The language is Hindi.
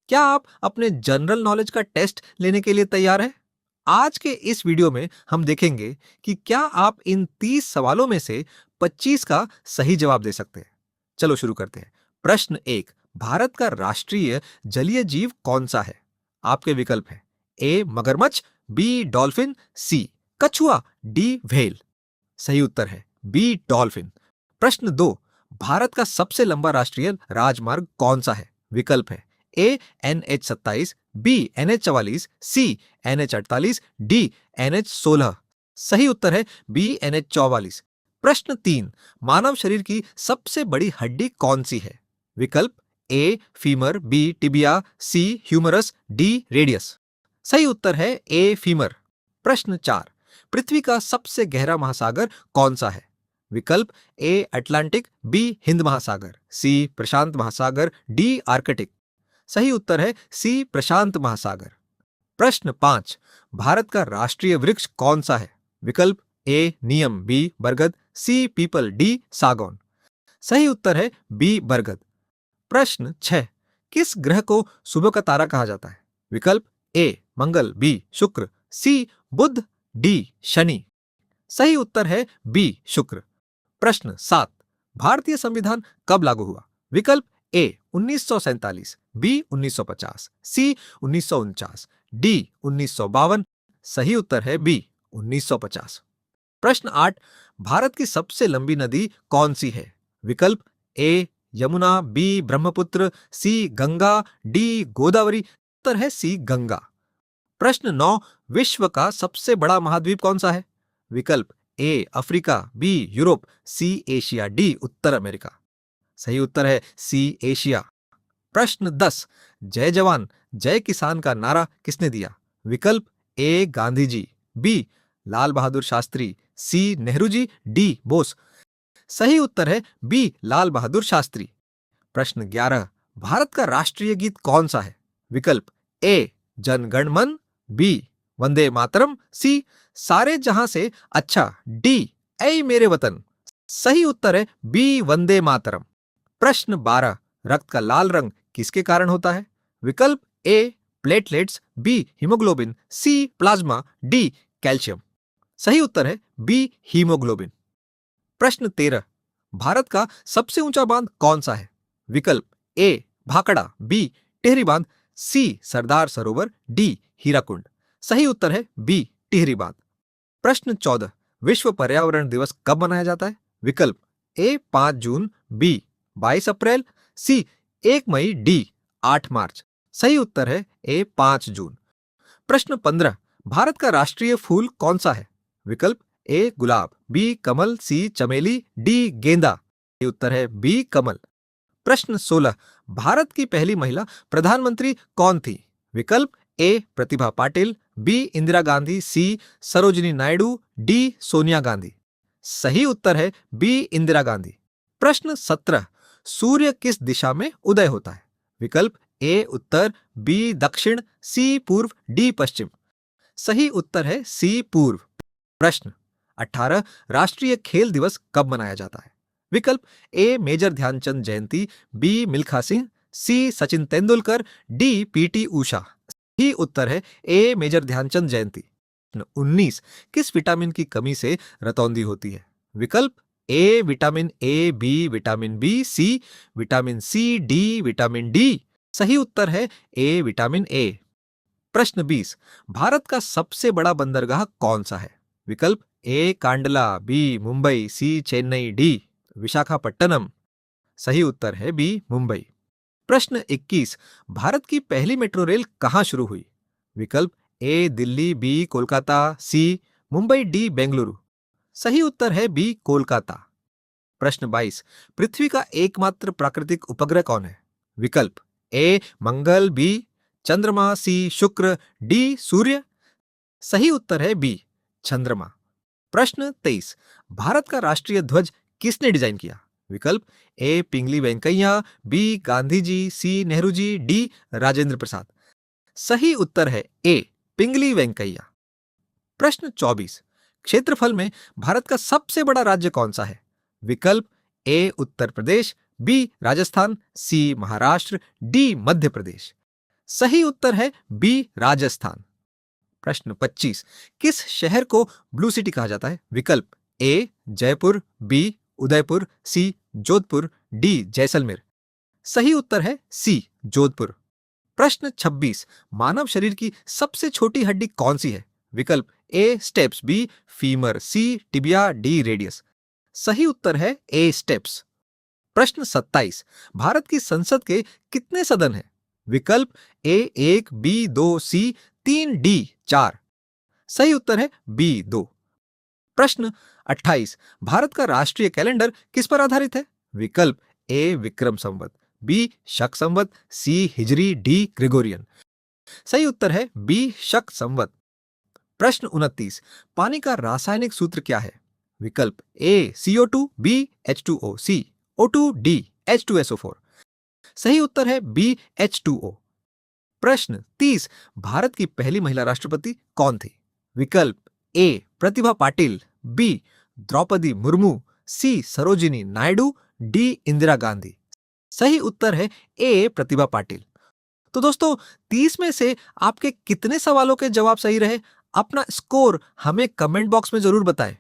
क्या आप अपने जनरल नॉलेज का टेस्ट लेने के लिए तैयार हैं? आज के इस वीडियो में हम देखेंगे कि क्या आप इन 30 सवालों में से 25 का सही जवाब दे सकते हैं। चलो शुरू करते हैं। प्रश्न 1, भारत का राष्ट्रीय जलीय जीव कौन सा है? आपके विकल्प हैं ए मगरमच्छ, बी डॉल्फिन, सी कछुआ, डी व्हेल। सही उत्तर है बी डॉल्फिन। प्रश्न 2, भारत का सबसे लंबा राष्ट्रीय राजमार्ग कौन सा है? विकल्प है ए NH 27, बी NH 44, सी NH 48, डी NH 16। सही उत्तर है बी NH 44। प्रश्न 3, मानव शरीर की सबसे बड़ी हड्डी कौन सी है? विकल्प A femur, B tibia, C humerus, D radius. सही उत्तर है ए फीमर। प्रश्न 4, पृथ्वी का सबसे गहरा महासागर कौन सा है? विकल्प ए अटलांटिक, बी हिंद महासागर, सी प्रशांत महासागर, डी आर्कटिक। सही उत्तर है सी प्रशांत महासागर। प्रश्न 5, भारत का राष्ट्रीय वृक्ष कौन सा है? विकल्प ए नीम, बी बरगद, सी पीपल, डी सागौन। सही उत्तर है बी बरगद। प्रश्न 6, किस ग्रह को सुबह का तारा कहा जाता है? विकल्प ए मंगल, बी शुक्र, सी बुध, डी शनि। सही उत्तर है बी शुक्र। प्रश्न 7, भारतीय संविधान कब लागू हुआ? विकल्प ए 1947, बी 1950, सी 1949, डी 1952। सही उत्तर है बी 1950। प्रश्न 8, भारत की सबसे लंबी नदी कौन सी है? विकल्प ए यमुना, बी ब्रह्मपुत्र, सी गंगा, डी गोदावरी। उत्तर है सी गंगा। प्रश्न 9, विश्व का सबसे बड़ा महाद्वीप कौन सा है? विकल्प A Africa, B Europe, C Asia, D उत्तर अमेरिका। सही उत्तर है सी एशिया। प्रश्न 10, जय जवान जय किसान का नारा किसने दिया? विकल्प ए गांधी जी, बी लाल बहादुर शास्त्री, सी नेहरू जी, डी बोस। सही उत्तर है बी लाल बहादुर शास्त्री। प्रश्न 11, भारत का राष्ट्रीय गीत कौन सा है? विकल्प ए जन गण मन, बी वंदे मातरम, सी सारे जहां से अच्छा, डी ऐ मेरे वतन। सही उत्तर है बी वंदे मातरम। प्रश्न 12, रक्त का लाल रंग किसके कारण होता है? विकल्प ए प्लेटलेट्स, बी हीमोग्लोबिन, सी प्लाज्मा, डी कैल्शियम। सही उत्तर है बी हीमोग्लोबिन। प्रश्न 13, भारत का सबसे ऊंचा बांध कौन सा है? विकल्प ए भाखड़ा, बी टिहरी बांध, सी सरदार सरोवर, डी हीराकुंड। सही उत्तर है बी टिहरी बांध। प्रश्न 14, विश्व पर्यावरण दिवस कब मनाया जाता है? विकल्प ए 5 जून, बी 22 अप्रैल, सी 1 मई, डी 8 मार्च। सही उत्तर है ए 5 जून। प्रश्न 15, भारत का राष्ट्रीय फूल कौन सा है? विकल्प ए गुलाब, बी कमल, सी चमेली, डी गेंदा। सही उत्तर है बी कमल। प्रश्न 16, भारत की पहली महिला प्रधानमंत्री कौन थी? विकल्प ए प्रतिभा पाटिल, बी इंदिरा गांधी, सी सरोजिनी नायडू, डी सोनिया गांधी। सही उत्तर है बी इंदिरा गांधी। प्रश्न 17, सूर्य किस दिशा में उदय होता है? विकल्प ए उत्तर, बी दक्षिण, सी पूर्व, डी पश्चिम। सही उत्तर है सी पूर्व। प्रश्न 18, राष्ट्रीय खेल दिवस कब मनाया जाता है? विकल्प ए मेजर ध्यानचंद जयंती, बी मिल्खा सिंह, सी सचिन तेंदुलकर, डी पीटी उषा। सही उत्तर है ए मेजर ध्यानचंद जयंती। 19, किस विटामिन की कमी से रतौंधी होती है? विकल्प A vitamin A, B vitamin B, C vitamin C, D vitamin D. सही उत्तर है ए विटामिन ए। प्रश्न 20, भारत का सबसे बड़ा बंदरगाह कौन सा है? विकल्प ए कांडला, बी मुंबई, सी चेन्नई, डी विशाखापट्टनम। सही उत्तर है बी मुंबई। प्रश्न 21, भारत की पहली मेट्रो रेल कहां शुरू हुई? विकल्प ए दिल्ली, बी कोलकाता, सी मुंबई, डी बेंगलुरु। सही उत्तर है बी कोलकाता। प्रश्न 22, पृथ्वी का एकमात्र प्राकृतिक उपग्रह कौन है? विकल्प ए मंगल, बी चंद्रमा, सी शुक्र, डी सूर्य। सही उत्तर है बी चंद्रमा। प्रश्न 23, भारत का राष्ट्रीय ध्वज किसने डिजाइन किया? विकल्प ए पिंगली वेंकैया, बी गांधी जी, सी नेहरू जी, डी राजेंद्र प्रसाद। सही उत्तर है ए पिंगली वेंकैया। प्रश्न 24, क्षेत्रफल में भारत का सबसे बड़ा राज्य कौन सा है? विकल्प ए उत्तर प्रदेश, बी राजस्थान, सी महाराष्ट्र, डी मध्य प्रदेश। सही उत्तर है बी राजस्थान। प्रश्न 25, किस शहर को ब्लू सिटी कहा जाता है? विकल्प ए जयपुर, बी उदयपुर, सी जोधपुर, डी जैसलमेर। सही उत्तर है सी जोधपुर। प्रश्न 26, मानव शरीर की सबसे छोटी हड्डी कौन सी है? विकल्प ए स्टेप्स, बी फीमर, सी टिबिया, डी रेडियस। सही उत्तर है ए स्टेप्स। प्रश्न 27, भारत की संसद के कितने सदन हैं? विकल्प ए 1, बी 2, सी 3, डी 4। सही उत्तर है बी 2। प्रश्न 28, भारत का राष्ट्रीय कैलेंडर किस पर आधारित है? विकल्प ए विक्रम संवत, बी शक संवत, सी हिजरी, डी ग्रेगोरियन। सही उत्तर है बी शक संवत। प्रश्न 29, पानी का रासायनिक सूत्र क्या है? विकल्प ए CO2, बी H2O, सी O2, डी H2SO4। सही उत्तर है बी H2O। प्रश्न 30, भारत की पहली महिला राष्ट्रपति कौन थी? विकल्प ए प्रतिभा पाटिल, बी द्रौपदी मुर्मू, सी सरोजिनी नायडू, डी इंदिरा गांधी। सही उत्तर है ए प्रतिभा पाटिल। तो दोस्तों 30 में से आपके कितने सवालों के जवाब सही रहे? अपना स्कोर हमें कमेंट बॉक्स में जरूर बताएं।